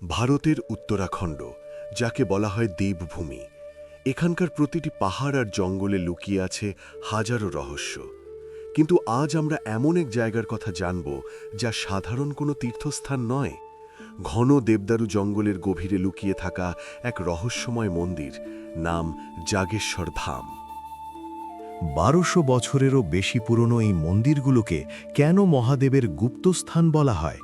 ভারতের উত্তরাখণ্ড, যাকে বলা হয় দেবভূমি, এখানকার প্রতিটি পাহাড় আর জঙ্গলে লুকিয়ে আছে হাজারো রহস্য। কিন্তু আজ আমরা এমন এক জায়গার কথা জানব যা সাধারণ কোনো তীর্থস্থান নয়। ঘন দেবদারু জঙ্গলের গভীরে লুকিয়ে থাকা এক রহস্যময় মন্দির, নাম জাগেশ্বর ধাম। ১২০০ বছরেরও বেশি পুরনো এই মন্দিরগুলোকে কেন মহাদেবের গুপ্তস্থান বলা হয়?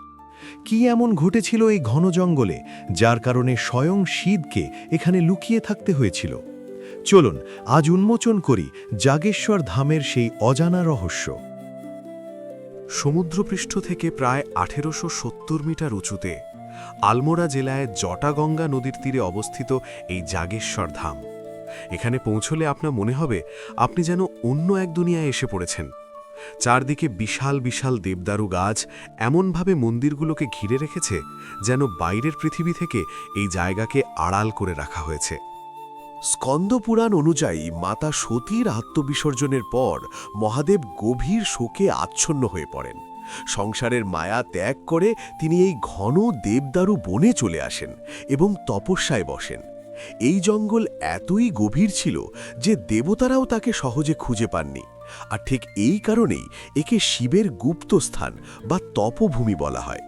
কি এমন ঘটেছিল এই ঘন জঙ্গলে, যার কারণে স্বয়ং শিবকে এখানে লুকিয়ে থাকতে হয়েছিল? চলুন আজ উন্মোচন করি জাগেশ্বর ধামের সেই অজানা রহস্য। সমুদ্রপৃষ্ঠ থেকে প্রায় ১৮৭০ মিটার উঁচুতে আলমোড়া জেলায় জটাগঙ্গা নদীর তীরে অবস্থিত এই জাগেশ্বর ধাম। এখানে পৌঁছলে আপনার মনে হবে আপনি যেন অন্য এক দুনিয়ায় এসে পড়েছেন। চারদিকে বিশাল বিশাল দেবদারু গাছ এমনভাবে মন্দিরগুলোকে ঘিরে রেখেছে যেন বাইরের পৃথিবী থেকে এই জায়গাকে আড়াল করে রাখা হয়েছে। স্কন্দপুরাণ অনুযায়ী মাতা সতীর আত্মবিসর্জনের পর মহাদেব গভীর শোকে আচ্ছন্ন হয়ে পড়েন। সংসারের মায়া ত্যাগ করে তিনি এই ঘন দেবদারু বনে চলে আসেন এবং তপস্যায় বসেন। এই জঙ্গল এতই গভীর ছিল যে দেবতারাও তাকে সহজে খুঁজে পাননি। আর ঠিক এই কারণেই একে শিবের গুপ্তস্থান বা তপভূমি বলা হয়।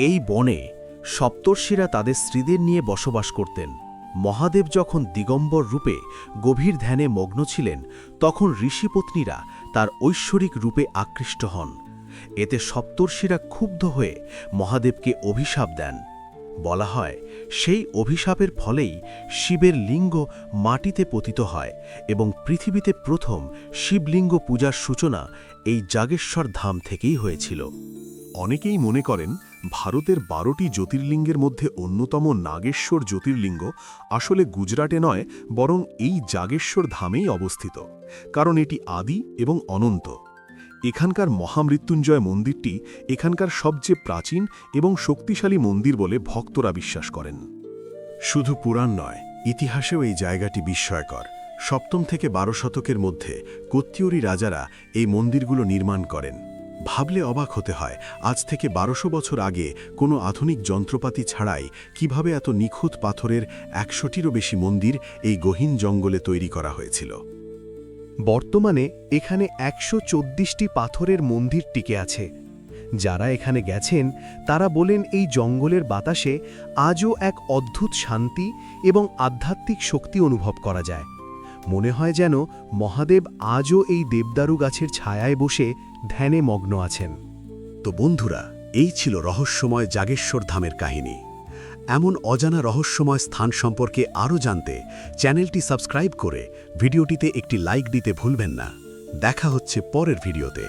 এই বনে সপ্তর্ষিরা তাদের স্ত্রীদের নিয়ে বসবাস করতেন। মহাদেব যখন দিগম্বর রূপে গভীর ধ্যানে মগ্ন ছিলেন, তখন ঋষিপত্নীরা তার ঐশ্বরিক রূপে আকৃষ্ট হন। এতে সপ্তর্ষিরা ক্ষুব্ধ হয়ে মহাদেবকে অভিশাপ দেন। বলা হয় সেই অভিশাপের ফলেই শিবের লিঙ্গ মাটিতে পতিত হয় এবং পৃথিবীতে প্রথম শিবলিঙ্গ পূজার সূচনা এই জাগেশ্বর ধাম থেকেই হয়েছিল। অনেকেই মনে করেন ভারতের ১২টি জ্যোতির্লিঙ্গের মধ্যে অন্যতম নাগেশ্বর জ্যোতির্লিঙ্গ আসলে গুজরাটে নয়, বরং এই জাগেশ্বর ধামেই অবস্থিত, কারণ এটি আদি এবং অনন্ত। এখানকার মহামৃত্যুঞ্জয় মন্দিরটি এখানকার সবচেয়ে প্রাচীন এবং শক্তিশালী মন্দির বলে ভক্তরা বিশ্বাস করেন। শুধু পুরাণ নয়, ইতিহাসেও এই জায়গাটি বিস্ময়কর। ৭ম থেকে ১২ শতকের মধ্যে কত্তিয়রি রাজারা এই মন্দিরগুলো নির্মাণ করেন। ভাবলে অবাক হতে হয়, আজ থেকে ১২০০ বছর আগে কোনো আধুনিক যন্ত্রপাতি ছাড়াই কিভাবে এত নিখুঁত পাথরের ১০০টিরও বেশি মন্দির এই গহীন জঙ্গলে তৈরি করা হয়েছিল। বর্তমানে এখানে ১২৪টি পাথরের মন্দির টিকে আছে। যারা এখানে গেছেন তারা বলেন এই জঙ্গলের বাতাসে আজও এক অদ্ভুত শান্তি এবং আধ্যাত্মিক শক্তি অনুভব করা যায়। মনে হয় যেন মহাদেব আজও এই দেবদারু গাছের ছায়ায় বসে ধ্যানে মগ্ন আছেন। তো বন্ধুরা, এই ছিল রহস্যময় জাগেশ্বর ধামের কাহিনী। এমন অজানা রহস্যময় স্থান সম্পর্কে আরও জানতে চ্যানেলটি সাবস্ক্রাইব করে ভিডিওটিতে একটি লাইক দিতে ভুলবেন না। দেখা হচ্ছে পরের ভিডিওতে।